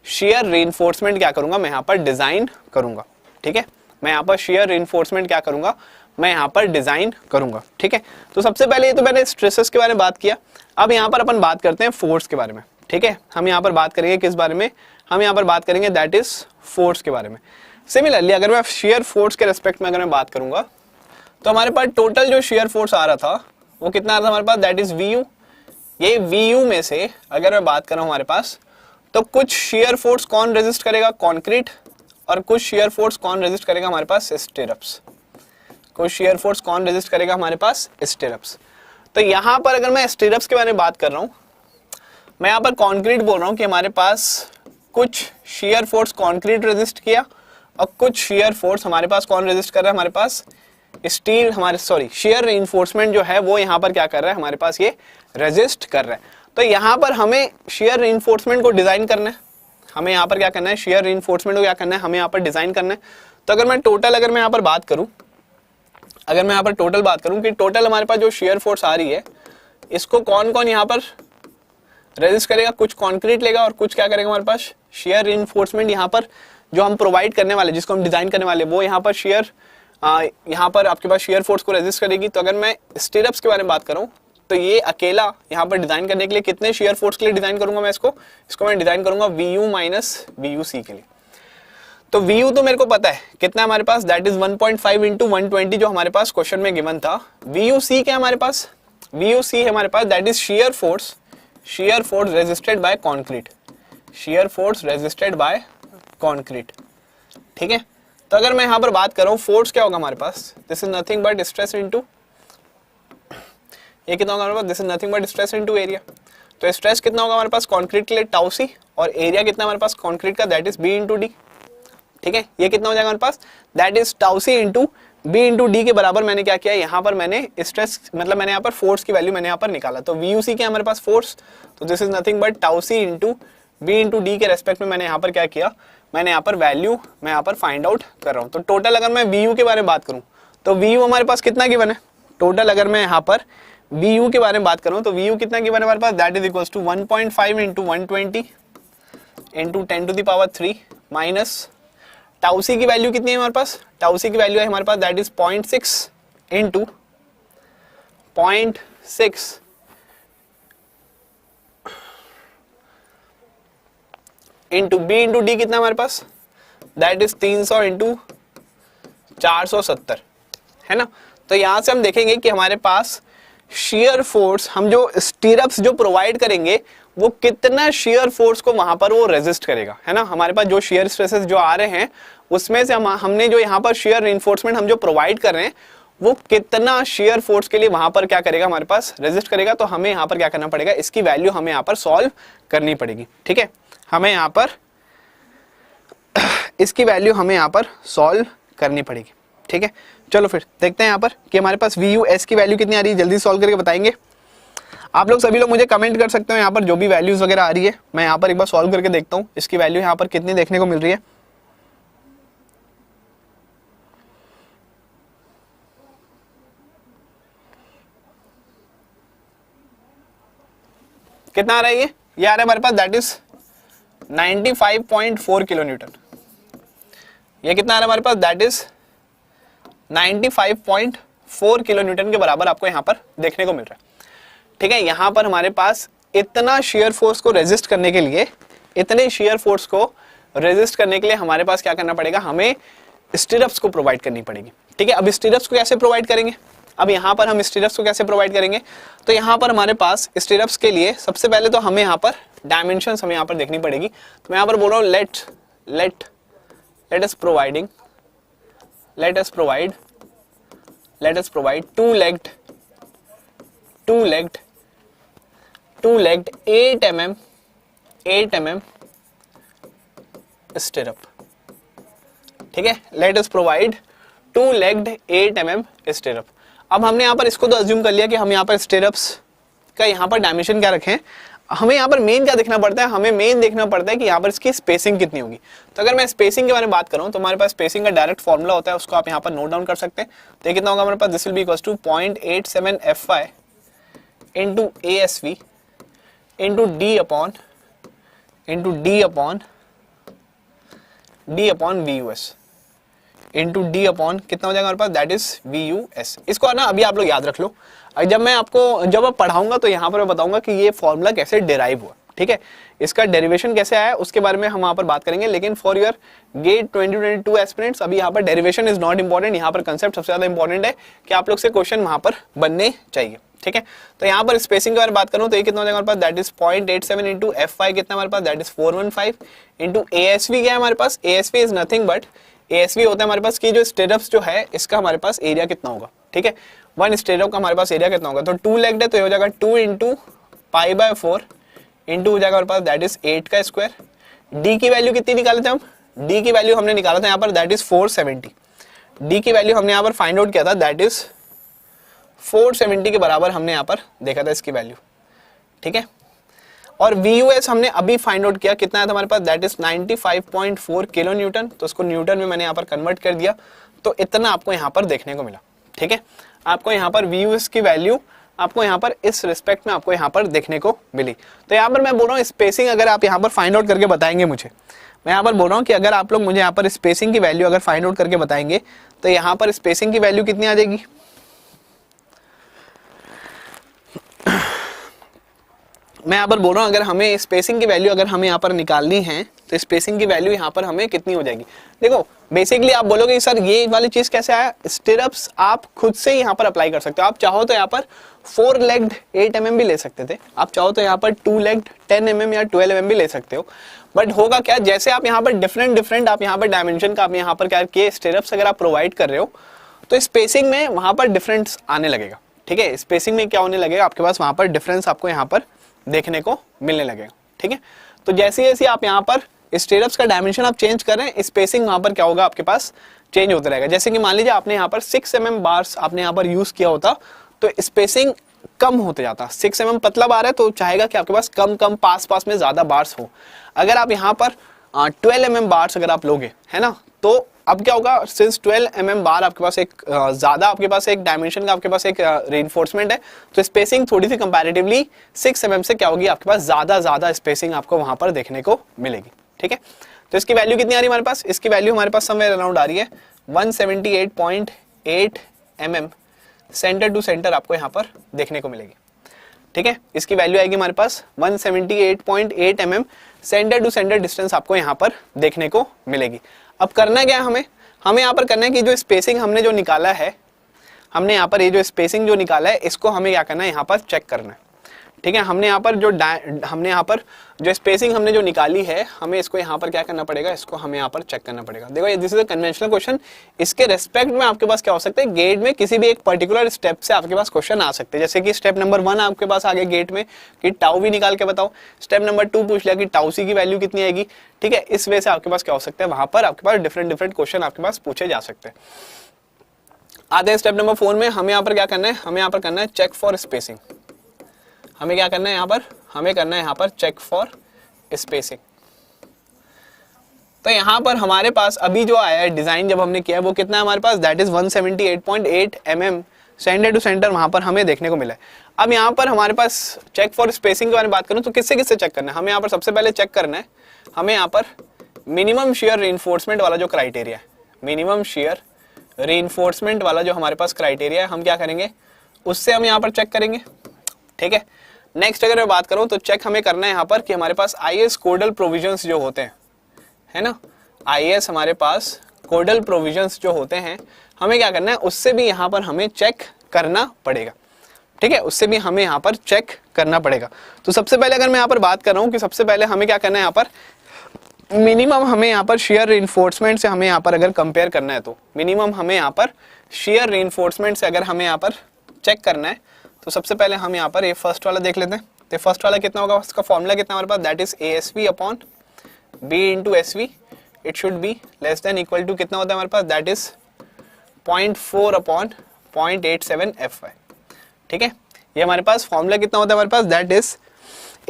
shear reinforcement क्या करूंगा, मैं यहाँ पर डिजाइन करूंगा। ठीक है, मैं यहाँ पर shear reinforcement क्या करूंगा, मैं यहाँ पर डिजाइन करूंगा। ठीक है, तो सबसे पहले ये तो मैंने स्ट्रेसेस के बारे में बात किया। अब यहाँ पर अपन बात करते हैं फोर्स के बारे में। ठीक है, हम यहाँ पर बात करेंगे किस बारे में, हम यहाँ पर बात करेंगे दैट इज फोर्स के बारे में। सिमिलरली अगर मैं shear फोर्स के रेस्पेक्ट में अगर मैं बात करूंगा तो हमारे पास टोटल जो shear फोर्स आ रहा था वो कितना आ रहा था हमारे पास, दैट इज VU। ये VU में से अगर मैं बात कर रहा हूँ हमारे पास, तो कुछ shear फोर्स कौन रेजिस्ट करेगा, कंक्रीट, और कुछ shear फोर्स कौन रेजिस्ट करेगा हमारे पास, स्टिरअप्स। कुछ shear फोर्स कौन रेजिस्ट करेगा हमारे पास, स्टिरअप्स। तो यहाँ पर अगर मैं स्टिरअप्स के बारे में बात कर रहा हूँ, मैं यहाँ पर कंक्रीट बोल रहा हूँ कि हमारे पास कुछ shear फोर्स कंक्रीट रेजिस्ट किया और कुछ shear फोर्स हमारे पास कौन रेजिस्ट कर रहा है, हमारे पास स्टील, हमारे shear reinforcement जो है वो यहाँ पर क्या कर रहा है, हमारे पास ये रेजिस्ट कर रहा है। तो यहाँ पर हमें shear reinforcement को डिजाइन करना है, हमें यहाँ पर क्या करना है, shear reinforcement को क्या करना है, हमें यहाँ पर डिजाइन करना है। तो अगर मैं टोटल अगर मैं यहाँ पर बात करूँ, अगर मैं यहाँ पर टोटल बात करूँ कि टोटल हमारे पास जो shear फोर्स आ रही है इसको कौन कौन यहाँ पर रेजिस्ट करेगा, कुछ कंक्रीट लेगा और कुछ क्या करेगा हमारे पास shear reinforcement यहाँ पर जो हम प्रोवाइड करने वाले, जिसको हम डिजाइन करने वाले, वो यहाँ पर यहाँ पर आपके पास shear फोर्स को रेजिस्ट करेगी। तो अगर मैं स्टिरअप्स के बारे में बात करूँ तो ये अकेला यहाँ पर डिजाइन करने के लिए कितने shear फोर्स के लिए डिजाइन करूंगा मैं इसको मैं डिजाइन करूंगा VU माइनस VUC के लिए। तो VU तो मेरे को पता है कितना हमारे पास, दैट इज 1.5 इंटू 120 जो हमारे पास क्वेश्चन में गिवन था। VUC क्या हमारे पास, VUC है हमारे पास that is shear force resisted by concrete, shear force resisted by concrete. ठीक है, तो अगर मैं यहाँ पर बात कर रहा हूँ फोर्स क्या होगा हमारे पास, this is nothing but stress into, ये कितना होगा हमारे पास, this is nothing but stress into area. तो स्ट्रेस कितना होगा हमारे पास कंक्रीट के लिए, टाउ सी, और एरिया कितना हमारे पास कंक्रीट का, that is B into d. ठीक है, ये कितना हो जाएगा हमारे पास, that is tau c into B into D के बराबर मैंने क्या किया, यहाँ पर मैंने स्ट्रेस मतलब मैंने यहाँ पर फोर्स की वैल्यू मैंने यहाँ पर निकाला। तो VUC क्या हमारे पास फोर्स, तो this is nothing but tau c into B into D के रेस्पेक्ट में मैंने यहाँ पर क्या किया, मैंने यहाँ पर वैल्यू मैं यहाँ पर फाइंड आउट कर रहा हूँ। तो टोटल अगर मैं VU के बारे में बात करूँ तो VU हमारे पास कितना गिवन है, टोटल अगर मैं यहाँ पर VU के बारे में बात करूँ तो VU कितना गिवन है हमारे पास, that is equals to 1.5 into 120 into 10 to the power 3 minus tau c की वैल्यू कितनी है हमारे पास, टाउ सी की वैल्यू है हमारे पास that is 0.6 into 0.6 into B into D कितना हमारे पास, दैट इज 300 इंटू 470 है ना। तो यहां से हम देखेंगे कि हमारे पास shear फोर्स हम जो स्टिरअप्स जो प्रोवाइड करेंगे वो कितना shear फोर्स को वहां पर वो रेजिस्ट करेगा, है ना। हमारे पास जो shear स्ट्रेसेस जो आ रहे हैं उसमें से हमने जो यहाँ पर shear reinforcement हम जो प्रोवाइड कर रहे हैं वो कितना shear फोर्स के लिए वहां पर क्या करेगा, हमारे पास रेजिस्ट करेगा। तो हमें यहाँ पर क्या करना पड़ेगा, इसकी वैल्यू हमें यहाँ पर सॉल्व करनी पड़ेगी। ठीक है, हमें यहाँ पर इसकी वैल्यू हमें यहाँ पर सॉल्व करनी पड़ेगी। ठीक है, चलो फिर देखते हैं यहाँ पर कि हमारे पास VUS की वैल्यू कितनी आ रही है, जल्दी सॉल्व करके बताएंगे। आप लोग सभी लोग मुझे कमेंट कर सकते हो यहाँ पर जो भी वैल्यूज वगैरह आ रही है, मैं यहाँ पर एक बार सॉल्व करके देखता हूँ इसकी वैल्यू यहाँ पर कितनी देखने को मिल रही है। कितना आ रहा है ये आ रहा है हमारे पास दैट इज 95.4 किलो न्यूटन। ये कितना आ रहा है हमारे पास दैट इज 95.4 किलो न्यूटन के बराबर आपको यहाँ पर देखने को मिल रहा है। ठीक है, यहाँ पर हमारे पास इतना शेयर फोर्स को रेजिस्ट करने के लिए, इतने शेयर फोर्स को रेजिस्ट करने के लिए हमारे पास क्या करना पड़ेगा, हमें स्टिरअप्स को प्रोवाइड करनी पड़ेगी। ठीक है, अब स्टिरअप्स को कैसे प्रोवाइड करेंगे, अब यहाँ पर हम स्टिरअप्स को कैसे प्रोवाइड करेंगे, तो यहाँ पर हमारे पास स्टिरअप्स के लिए सबसे पहले तो हमें यहाँ पर डायमेंशंस हमें यहाँ पर देखनी पड़ेगी। तो मैं यहाँ पर बोल रहा हूँ let us provide to legged 8 mm stirrup. ठीक है, let us provide 2 legged 8 mm stirrup. अब हमने यहाँ पर इसको तो अज्यूम कर लिया कि हम यहाँ पर स्टिरअप्स का यहाँ पर डायमेंशन क्या रखें। हमें यहाँ पर मेन क्या देखना पड़ता है, हमें मेन देखना पड़ता है कि यहाँ पर इसकी स्पेसिंग कितनी होगी। तो अगर मैं स्पेसिंग के बारे में बात करूँ तो हमारे पास स्पेसिंग का डायरेक्ट फॉर्मूला होता है, उसको आप यहाँ पर नोट डाउन कर सकते हैं। तो ये कितना होगा हमारे पास, this will be equals to 0.87 FY into ASV into D upon VUS into D upon कितना हो जाएगा हमारे पास, दैट इज VUS। इसको ना अभी आप लोग याद रख लो, जब मैं पढ़ाऊंगा तो यहाँ पर मैं बताऊंगा कि ये फॉर्मूला कैसे डिराइव हुआ। ठीक है, इसका डेरिवेशन कैसे आया उसके बारे में हम यहाँ पर बात करेंगे, लेकिन फॉर योर गेट 2022 एस्पिरेंट्स अभी यहाँ पर डेरिवेशन इज नॉट इंपॉर्टेंट, यहाँ पर कंसेप्ट सबसे ज्यादा इंपॉर्टेंट है कि आप लोग से क्वेश्चन वहां पर बनने चाहिए। ठीक है, तो यहाँ पर स्पेसिंग के बारे में बात करूँ तो ये कितना हो जाएगा हमारे पास, दैट इज 0.87 इंटू FY कितना हमारे पास, दैट इज 415 इंटू ASV क्या है हमारे पास, ASV is nothing but ASV होता है हमारे पास कि जो स्टिरअप्स जो है इसका हमारे पास एरिया कितना होगा। ठीक है, 1 स्टिरअप का हमारे पास एरिया कितना होगा, तो 2 लेग्ड है तो ये हो जाएगा 2 इंटू π/4 इंटू हो जाएगा हमारे पास दैट इज 8 का स्क्वायर। D की वैल्यू कितनी निकाले थे हम, D की वैल्यू हमने निकाला था यहाँ पर दैट इज 470। D की वैल्यू हमने यहाँ पर फाइंड आउट किया था दैट इज 470 के बराबर हमने यहाँ पर देखा था इसकी वैल्यू। ठीक है, और VUS हमने अभी फाइंड आउट किया कितना है हमारे पास, दैट इज 95.4 किलो न्यूटन। तो उसको न्यूटन में मैंने यहाँ पर कन्वर्ट कर दिया, तो इतना आपको यहाँ पर देखने को मिला। ठीक है, आपको यहाँ पर VUS की वैल्यू आपको यहाँ पर इस रिस्पेक्ट में आपको यहाँ पर देखने को मिली। तो यहाँ पर मैं बोल रहा हूँ स्पेसिंग अगर आप यहाँ पर फाइंड आउट करके बताएंगे मुझे, मैं यहाँ पर बोल रहा हूँ कि अगर आप लोग मुझे यहाँ पर स्पेसिंग की वैल्यू अगर फाइंड आउट करके बताएंगे तो यहाँ पर स्पेसिंग की वैल्यू कितनी आ जाएगी, मैं यहाँ पर बोल रहा हूँ अगर हमें स्पेसिंग की वैल्यू अगर हमें यहाँ पर निकालनी है तो स्पेसिंग की वैल्यू यहाँ पर हमें कितनी हो जाएगी। देखो बेसिकली आप बोलोगे सर ये वाली चीज कैसे आया, स्टिरअप्स आप खुद से यहाँ पर अप्लाई कर सकते हो। आप चाहो तो यहाँ पर 4 लेग्ड 8 mm भी ले सकते थे, आप चाहो तो यहाँ पर 2 लेग्ड 10 mm या 12 mm भी ले सकते हो। बट होगा क्या, जैसे आप यहाँ पर डिफरेंट आप यहाँ पर डायमेंशन का आप यहाँ पर क्या किए स्टिरअप्स अगर आप प्रोवाइड कर रहे हो तो स्पेसिंग में वहां पर डिफरेंस आने लगेगा। ठीक है, स्पेसिंग में क्या होने लगेगा, आपके पास वहां पर डिफरेंस आपको यहाँ पर देखने को मिलने लगेगा। ठीक है, तो जैसे जैसे आप यहाँ पर स्टिरअप्स का डायमेंशन आप चेंज कर रहे हैं, स्पेसिंग वहां पर क्या होगा आपके पास चेंज होता रहेगा। जैसे कि मान लीजिए आपने यहाँ पर 6 mm बार्स आपने यहाँ पर यूज किया होता तो स्पेसिंग कम होते जाता। 6 mm पतला बार है तो चाहेगा कि आपके पास कम पास में ज्यादा बार्स हो। अगर आप यहाँ पर 12 mm बार्स अगर आप लोगे है ना, तो अब क्या होगा, सिंस 12 mm बार आपके पास एक ज्यादा आपके पास एक डायमेंशन का आपके पास एक रेनफोर्समेंट है, तो स्पेसिंग थोड़ी सी कंपैरेटिवली 6 mm से क्या होगी आपके पास ज्यादा स्पेसिंग आपको वहां पर देखने को मिलेगी। ठीक है, तो इसकी वैल्यू कितनी आ रही है हमारे पास, इसकी वैल्यू हमारे पास समवेयर अराउंड आ रही है 178.8 mm सेंटर टू सेंटर आपको यहाँ पर देखने को मिलेगी। ठीक है, इसकी वैल्यू आएगी हमारे पास 178.8 mm centre to centre distance आपको यहाँ पर देखने को मिलेगी। अब करना क्या है, हमें यहाँ पर करना है कि जो स्पेसिंग हमने जो निकाला है, हमने यहाँ पर ये जो स्पेसिंग जो निकाला है इसको हमें क्या करना है यहाँ पर चेक करना है। ठीक है, हमने यहाँ पर जो स्पेसिंग हमने जो निकाली है हमें इसको यहाँ पर क्या करना पड़ेगा, इसको हमें यहाँ पर चेक करना पड़ेगा। देखो ये this is a conventional question, इसके रेस्पेक्ट में आपके पास क्या हो सकता है, गेट में किसी भी एक पर्टिकुलर स्टेप से आपके पास क्वेश्चन आ सकते हैं। जैसे कि स्टेप नंबर 1 आपके पास आगे गेट में कि टाउ भी निकाल के बताओ, स्टेप नंबर 2 पूछ लिया कि टाउ सी की वैल्यू कितनी आएगी। ठीक है, इस वजह से आपके पास क्या हो सकता है, वहां पर आपके पास डिफरेंट क्वेश्चन आपके पास पूछे जा सकते हैं। आते हैं स्टेप नंबर 4 में, हमें यहाँ पर क्या करना है, हमें यहाँ पर करना है चेक फॉर स्पेसिंग। हमें क्या करना है यहाँ पर, हमें करना है यहाँ पर चेक फॉर स्पेसिंग। तो यहाँ पर हमारे पास अभी जो आया है डिजाइन जब हमने किया है वो कितना है हमारे पास, that is 178.8 mm centre to centre वहां पर हमें देखने को मिला है। अब यहाँ पर हमारे पास चेक फॉर स्पेसिंग के बारे में बात करूं तो किससे किससे चेक करना है, हमें यहाँ पर सबसे पहले चेक करना है, हमें यहाँ पर मिनिमम शियर रीइंफोर्समेंट वाला जो क्राइटेरिया है, मिनिमम शियर रीइंफोर्समेंट वाला जो हमारे पास क्राइटेरिया है, हम क्या करेंगे उससे हम यहाँ पर चेक करेंगे। ठीक है, नेक्स्ट अगर मैं बात करूं तो चेक हमें करना है यहाँ पर कि हमारे पास आईएस कोडल प्रोविजंस जो होते हैं, है ना, आईएस हमारे पास कोडल प्रोविजंस जो होते हैं, हमें क्या करना है उससे भी यहाँ पर हमें चेक करना पड़ेगा। ठीक है, उससे भी हमें यहाँ पर चेक करना पड़ेगा। तो सबसे पहले अगर मैं यहाँ पर बात कर रहा हूँ कि सबसे पहले हमें क्या करना है, यहाँ पर मिनिमम हमें यहाँ पर शेयर रीइंफोर्समेंट से हमें यहाँ पर अगर कंपेयर करना है तो मिनिमम हमें यहाँ पर शेयर रीइंफोर्समेंट से अगर हमें यहाँ पर चेक करना है तो सबसे पहले हम यहाँ पर ये फर्स्ट वाला देख लेते हैं। तो फर्स्ट वाला कितना होगा, उसका फॉर्मूला कितना हमारे पास, that is ASV upon B into SV, it should be less than equal to कितना होता है हमारे पास, दैट इज 0.4 अपॉन 0.87 FY। ठीक है, ये हमारे पास फॉर्मूला कितना होता है हमारे पास, that is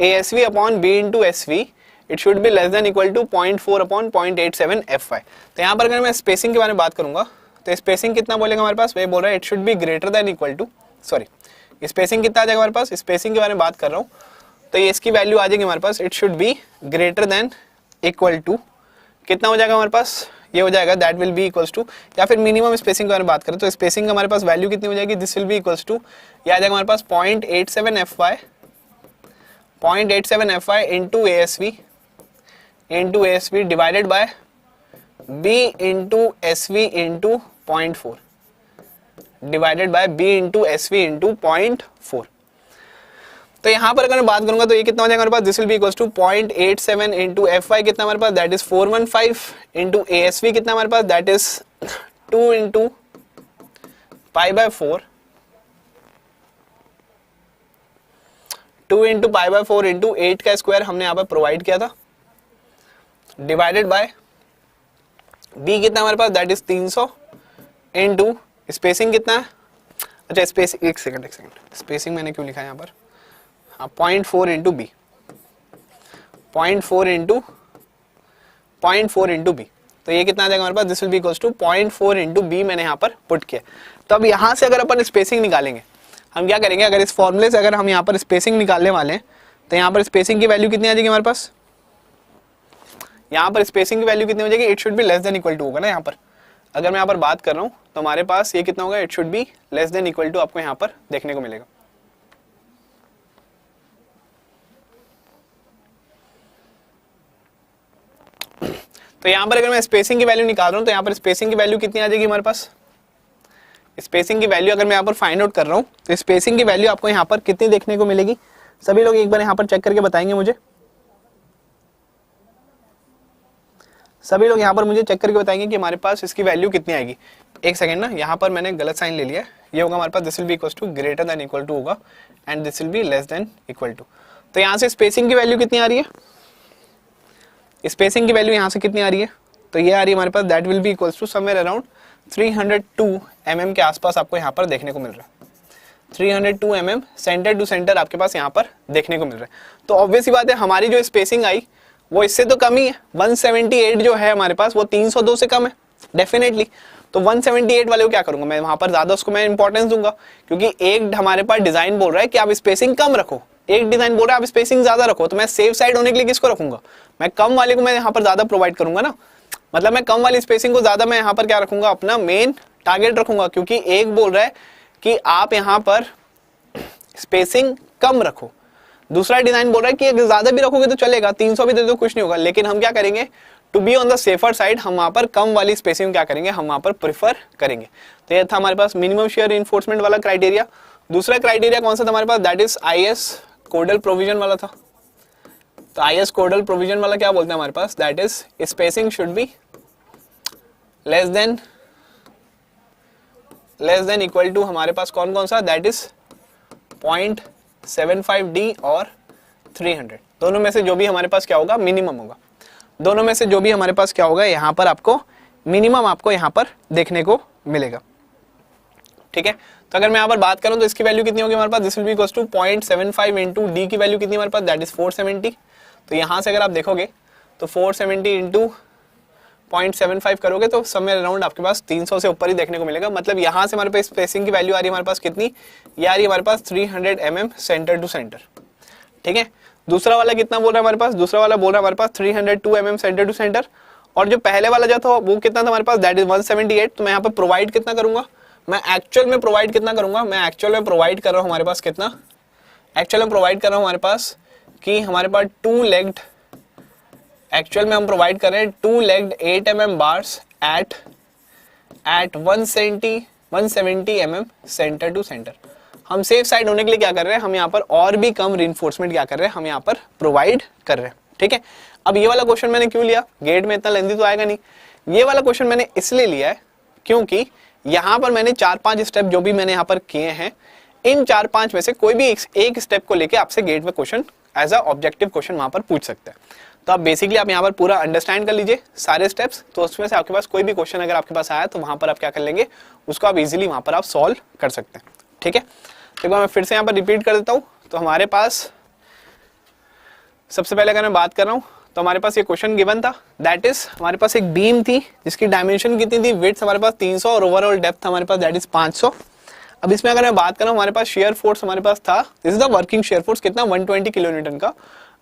ASV upon B into SV, it should be less than equal to 0.4 upon 0.87 FY। तो यहाँ पर अगर मैं स्पेसिंग के बारे में बात करूंगा तो स्पेसिंग कितना बोलेगा हमारे पास, वही बोल रहा है it should be greater than equal to, sorry spacing कितना आ जाएगा हमारे पास, स्पेसिंग के बारे में बात कर रहा हूँ तो ये इसकी वैल्यू आ जाएगी हमारे पास, it should be greater than equal to कितना हो जाएगा हमारे पास, ये हो जाएगा that will be equals to, या फिर मिनिमम स्पेसिंग के बारे में बात करें तो स्पेसिंग हमारे पास वैल्यू कितनी हो जाएगी, this will be equals to, ये आ जाएगा हमारे पास 0.87 FY into ASV divided by B into SV into 0.4 divided by B into SV into 0.4। तो यहाँ पर अगर मैं बात करूंगा तो ये कितना हो जाएगा हमारे पास, this will be equals to 0.87 into FY कितना हमारे पास, दैट इज 415 इंटू ASV कितना हमारे पास, that is 2 into pi by 4, 2 into pi by 4 into 8 का स्क्वायर हमने यहाँ पर प्रोवाइड किया था, डिवाइडेड बाय B कितना हमारे पास, दैट इज 300 इंटू स्पेसिंग कितना है, अच्छा स्पेसिंग एक सेकंड स्पेसिंग मैंने क्यों लिखा है यहाँ पर, हाँ 0.4 इंटू बी, 0.4 इंटू बी, तो ये कितना आ जाएगा हमारे पास, this will be equals to 0.4 into b मैंने यहाँ पर पुट किया। तो अब यहाँ से अगर अपन स्पेसिंग निकालेंगे, हम क्या करेंगे, अगर इस फॉर्मूले से अगर हम यहाँ पर स्पेसिंग निकालने वाले हैं तो यहाँ पर स्पेसिंग की वैल्यू कितनी आ जाएगी हमारे पास, यहाँ पर स्पेसिंग की वैल्यू कितनी हो जाएगी, it should be less than equal to होगा ना। यहाँ पर अगर मैं यहाँ पर बात कर रहा हूँ तो हमारे पास ये कितना होगा, it should be less than equal to आपको यहाँ पर देखने को मिलेगा। तो यहाँ पर अगर मैं स्पेसिंग की वैल्यू निकाल रहा हूँ तो यहाँ पर स्पेसिंग की वैल्यू कितनी आ जाएगी हमारे पास, स्पेसिंग की वैल्यू अगर मैं यहाँ पर फाइंड आउट कर रहा हूँ तो स्पेसिंग की वैल्यू आपको यहाँ पर कितनी देखने को मिलेगी, सभी लोग एक बार यहाँ पर चेक करके बताएंगे मुझे, सभी लोग यहाँ पर मुझे चेक करके बताएंगे कि हमारे पास इसकी वैल्यू कितनी आएगी। एक सेकंड ना, यहाँ पर मैंने गलत साइन ले लिया है, ये होगा हमारे पास this will be equal to greater than equal to होगा and this will be less than equal to. तो यहाँ से स्पेसिंग की वैल्यू कितनी आ रही है, स्पेसिंग की वैल्यू यहाँ से कितनी आ रही है, तो ये आ रही है हमारे पास, that will be equals to somewhere around 302 mm के आसपास आपको यहाँ पर देखने को मिल रहा है, 302 mm सेंटर टू सेंटर आपके पास यहाँ पर देखने को मिल रहा है। तो ऑब्वियस ही बात है हमारी जो स्पेसिंग आई वो इससे तो कम ही है, 178 जो है हमारे पास वो 302 से कम है डेफिनेटली। तो 178 वाले को क्या करूंगा मैं, वहां पर ज्यादा उसको मैं इंपॉर्टेंस दूंगा, क्योंकि एक हमारे पास डिजाइन बोल रहा है कि आप स्पेसिंग कम रखो, एक डिजाइन बोल रहा है आप स्पेसिंग ज्यादा रखो, तो मैं सेफ साइड होने के लिए किसको रखूंगा, मैं कम वाले को मैं यहाँ पर ज्यादा प्रोवाइड करूंगा ना, मतलब मैं कम वाली स्पेसिंग को ज्यादा मैं यहाँ पर क्या रखूंगा, अपना मेन टारगेट रखूंगा, क्योंकि एक बोल रहा है कि आप यहाँ पर स्पेसिंग कम रखो, दूसरा डिजाइन बोल रहा है कि अगर ज्यादा भी रखोगे तो चलेगा, 300 भी दे दो कुछ नहीं होगा, लेकिन हम क्या करेंगे, to be on the safer side हम वहां पर कम वाली स्पेसिंग क्या करेंगे, हम वहां पर प्रिफर करेंगे। तो ये था हमारे पास मिनिमम शेयर इन्फोर्समेंट वाला क्राइटेरिया। दूसरा क्राइटेरिया कौन सा था हमारे पास, that is IS codal provision वाला था। तो IS कोडल प्रोविजन वाला क्या बोलते हैं हमारे पास, that is spacing should be less than equal to हमारे पास कौन कौन सा, दैट इज 0.75D और 300, दोनों में से जो भी हमारे पास क्या होगा, मिनिमम होगा, दोनों में से जो भी हमारे पास क्या होगा, यहाँ पर आपको मिनिमम आपको यहाँ पर देखने को मिलेगा। ठीक है, तो अगर मैं यहाँ पर बात करूँ तो इसकी वैल्यू कितनी होगी हमारे पास, this will be equals to 0.75 into d की वैल्यू कितनी हमारे पास, दैट इज 470। तो यहाँ से अगर आप देखोगे तो 470 इंटू 0.75 करोगे तो समवेयर अराउंड आपके पास 300 से ऊपर ही देखने को मिलेगा। मतलब यहाँ से हमारे पास स्पेसिंग की वैल्यू आ रही है हमारे पास कितनी, ये आ रही है हमारे पास 300 mm सेंटर टू सेंटर। ठीक है, दूसरा वाला कितना बोल रहा है हमारे पास, दूसरा वाला बोल रहा है हमारे पास 302 mm सेंटर टू सेंटर, और जो पहले वाला जो था वो कितना था हमारे पास, दैट इज 178। तो मैं यहाँ पे प्रोवाइड कितना करूंगा, मैं एक्चुअल में प्रोवाइड कितना करूंगा, मैं एक्चुअल में प्रोवाइड कर रहा हूँ हमारे पास कितना, एक्चुअल में प्रोवाइड कर रहा हूँ हमारे पास कि हमारे पास टू लेग्ड, एक्चुअल में हम प्रोवाइड कर रहे हैं two legged 8 mm bars at 170 mm centre to centre. हम सेफ साइड होने के लिए क्या कर रहे हैं, हम यहाँ पर और भी कम रिइंफोर्समेंट क्या कर रहे हैं, हम यहाँ पर प्रोवाइड कर रहे हैं। ठीक है, अब ये वाला क्वेश्चन मैंने क्यों लिया, गेट में इतना लेंथी तो आएगा नहीं, ये वाला क्वेश्चन मैंने इसलिए लिया है क्योंकि यहाँ पर मैंने 4-5 स्टेप जो भी मैंने यहाँ पर किए हैं, इन 4-5 में से कोई भी एक स्टेप को लेके आपसे गेट में question as a objective question वहां पर पूछ सकते हैं। तो आप बेसिकली आप यहाँ पर पूरा अंडरस्टैंड कर लीजिए सारे स्टेप्स, तो उसमें से आपके पास कोई भी क्वेश्चन अगर आपके पास आया तो वहां पर आप क्या कर लेंगे, उसको आप इजीली वहां पर आप सॉल्व कर सकते हैं। ठीक है, तो एक बार मैं फिर से यहाँ पर रिपीट कर देता हूँ। तो हमारे पास सबसे पहले अगर मैं बात कर रहा हूँ तो हमारे पास ये क्वेश्चन गिवन था, दैट इज हमारे पास एक बीम थी जिसकी डायमेंशन कितनी थी, विड्थ हमारे पास 300 और ओवरऑल डेप्थ हमारे पास दैट इज 500। अब इसमें अगर मैं बात करूं हमारे पास शेयर फोर्स हमारे पास था, this is the working shear force कितना 120 किलो न्यूटन का,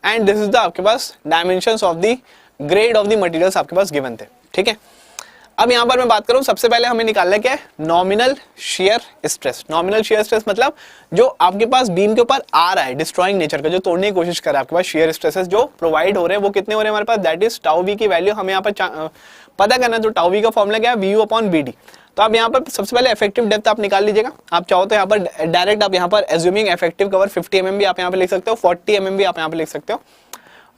एंड दिस इज द आपके पास dimensions of the grade of the materials आपके पास गिवन थे। ठीक है, अब यहाँ पर मैं बात करूं सबसे पहले हमें निकालना क्या है, nominal shear stress. Nominal shear stress मतलब जो आपके पास बीम के ऊपर आ रहा है डिस्ट्रॉइंग नेचर का, जो तोड़ने की कोशिश कर रहा है, आपके पास शेयर स्ट्रेसेस जो प्रोवाइड हो रहे हैं वो कितने हो रहे हैं हमारे पास, दैट इज टाउ वी की वैल्यू हमें यहाँ पर पता करना है। तो टाउ वी का फॉर्मूला क्या है, V U upon B D. तो आप यहाँ पर सबसे पहले इफेक्टिव डेप्थ आप निकाल लीजिएगा। आप चाहो तो यहाँ पर डायरेक्ट आप यहाँ पर एज्यूमिंग इफेक्टिव कवर 50 mm भी आप यहाँ पे लिख सकते हो, 40 mm भी आप यहाँ पे लिख सकते हो।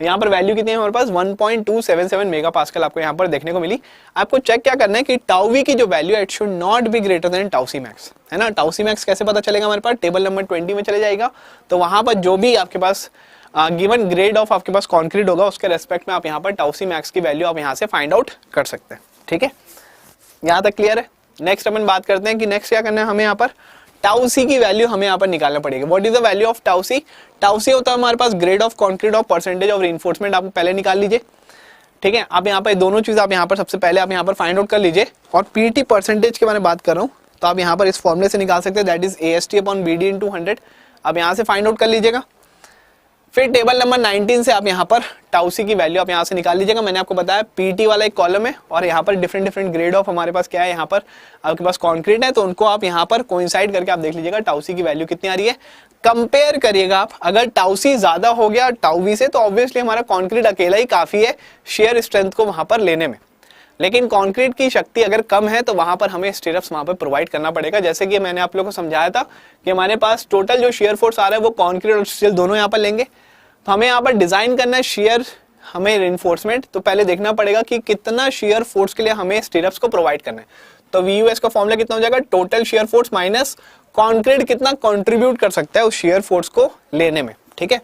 यहाँ पर वैल्यू कितनी है हमारे पास 1.277 मेगा पास्कल आपको यहाँ पर देखने को मिली। आपको चेक क्या करना है कि टाउ वी की जो वैल्यू है it should not be greater than tau C max, है ना। टाउ सी मैक्स कैसे पता चलेगा हमारे पास, टेबल नंबर 20 में चले जाएगा, तो वहां पर जो भी आपके पास गिवन ग्रेड ऑफ आपके पास कॉन्क्रीट होगा उसके रेस्पेक्ट में आप यहाँ पर टाउ सी मैक्स की वैल्यू आप यहाँ से फाइंड आउट कर सकते हैं। ठीक है, यहाँ तक क्लियर है। नेक्स्ट अपन बात करते हैं कि नेक्स्ट क्या करना है हमें यहाँ पर, टाउ सी की वैल्यू हमें यहाँ पर निकालना पड़ेगी। What is the value of tau C, tau सी होता है हमारे पास grade of concrete of percentage of reinforcement, आप पहले निकाल लीजिए। ठीक है, आप यहाँ पर दोनों चीज आप यहाँ पर सबसे पहले आप यहाँ पर फाइंड आउट कर लीजिए, और पीटी परसेंटेज के बारे में बात कर रहा हूँ तो आप यहाँ पर इस फॉर्मूले से निकाल सकते हैं, that is AST upon BD इन 200। आप यहाँ से फाइंड आउट कर लीजिएगा। फिर टेबल नंबर 19 से आप यहाँ पर टाउ सी की वैल्यू आप यहाँ से निकाल लीजिएगा। मैंने आपको बताया पीटी वाला एक कॉलम है और यहाँ पर डिफरेंट ग्रेड ऑफ हमारे पास क्या है, यहाँ पर आपके पास कंक्रीट है, तो उनको आप यहाँ पर कोइंसाइड करके आप देख लीजिएगा टाउ सी की वैल्यू कितनी आ रही है। कंपेयर करिएगा आप, अगर टाउ सी ज्यादा हो गया टाउ वी से तो ऑब्वियसली हमारा कॉन्क्रीट अकेला ही काफी है शेयर स्ट्रेंथ को वहां पर लेने में, लेकिन कंक्रीट की शक्ति अगर कम है तो वहां पर हमें स्टिरअप्स वहां पर प्रोवाइड करना पड़ेगा। जैसे कि मैंने आप लोगों को समझाया था कि हमारे पास टोटल जो शेयर फोर्स आ रहा है वो कंक्रीट और स्टील दोनों यहाँ पर लेंगे, तो हमें यहाँ पर डिजाइन करना है शेयर हमें रिइंफोर्समेंट, तो पहले देखना पड़ेगा कि कितना शेयर फोर्स के लिए हमें स्टिरअप्स को प्रोवाइड करना है। तो VUS का फॉर्मूला कितना हो जाएगा, total shear force minus concrete कितना कंट्रीब्यूट कर सकता है उस शेयर फोर्स को लेने में। ठीक है,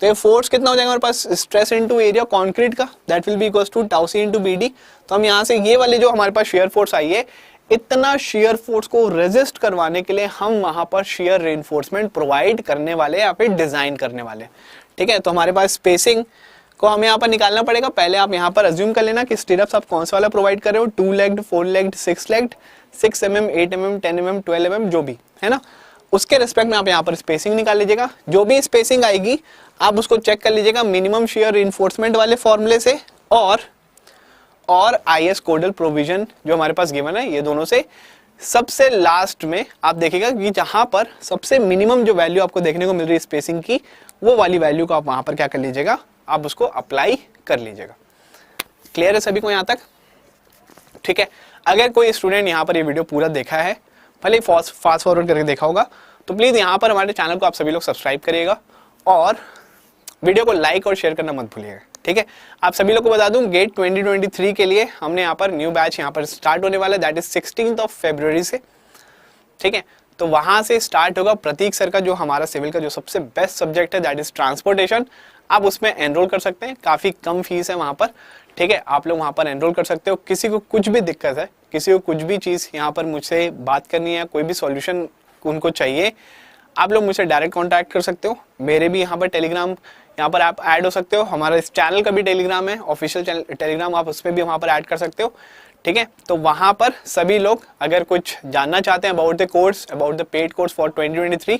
तो ये फोर्स कितना हो जाएगा हमारे पास, स्ट्रेस इनटू एरिया कंक्रीट का, that will be equals to tau c into BD। तो हम यहाँ से ये वाले जो हमारे पास शेयर फोर्स आई है, इतना शेयर फोर्स को रेजिस्ट करवाने के लिए हम वहां पर शेयर रिइंफोर्समेंट प्रोवाइड करने वाले या फिर डिजाइन करने वाले। ठीक है, तो हमारे पास स्पेसिंग को हमें यहाँ पर निकालना पड़ेगा। पहले आप यहाँ पर अज्यूम कर लेना कि स्टिरअप्स आप कौन सा वाला प्रोवाइड कर रहे हो, 2 legged, 4 legged, 6 legged, 6 mm, 8 mm, 10 mm, 12 mm जो भी है ना, उसके रेस्पेक्ट में आप यहाँ पर स्पेसिंग निकाल लीजिएगा। जो भी स्पेसिंग आएगी आप उसको चेक कर लीजिएगा मिनिमम शेयर रिइंफोर्समेंट वाले फॉर्मूले से और IS कोडल प्रोविजन जो हमारे पास गिवन है, ये दोनों से। सबसे लास्ट में आप देखिएगा कि जहां पर सबसे मिनिमम जो वैल्यू आपको देखने को मिल रही है स्पेसिंग की, वो वाली वैल्यू को आप वहां पर क्या कर लीजिएगा, आप उसको अप्लाई कर लीजिएगा। क्लियर है सभी को यहाँ तक? ठीक है, अगर कोई स्टूडेंट यहाँ पर ये वीडियो पूरा देखा है, भले ही फास्ट फॉरवर्ड करके देखा होगा, तो प्लीज यहाँ पर हमारे चैनल को आप सभी लोग सब्सक्राइब करिएगा और वीडियो को लाइक और शेयर करना मत भूलिएगा। ठीक है, आप सभी लोग को बता दूं गेट 2023 के लिए हमने यहाँ पर न्यू बैच यहाँ पर स्टार्ट होने वाला है, दैट इज 16 फरवरी से। ठीक है, तो वहां से स्टार्ट होगा। प्रतीक सर का जो हमारा सिविल का जो सबसे बेस्ट सब्जेक्ट है दैट इज ट्रांसपोर्टेशन, आप उसमें एनरोल कर सकते हैं, काफी कम फीस है वहां पर। ठीक है, आप लोग वहां पर एनरोल कर सकते हो। किसी को कुछ भी दिक्कत है, किसी को कुछ भी चीज यहाँ पर मुझसे बात करनी है, कोई भी सॉल्यूशन उनको चाहिए, आप लोग मुझसे डायरेक्ट कांटेक्ट कर सकते हो। मेरे भी यहाँ पर टेलीग्राम, यहाँ पर आप ऐड हो सकते हो। हमारा इस चैनल का भी टेलीग्राम है, ऑफिशियल टेलीग्राम, आप उस पर भी वहाँ पर ऐड कर सकते हो, ठीक है। तो वहाँ पर सभी लोग अगर कुछ जानना चाहते हैं about the course, about the paid course for 2023,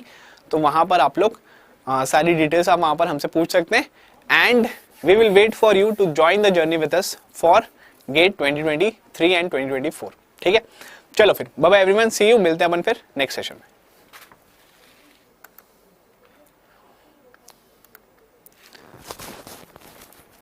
तो वहाँ पर आप लोग सारी डिटेल्स आप वहाँ पर हमसे पूछ सकते हैं। And we will wait for you to join the journey with us for GATE 2023 and 2024, ठीक है। चलो फिर bye bye everyone, see you, मिलते हैं अपन फिर नेक्स्ट सेशन में।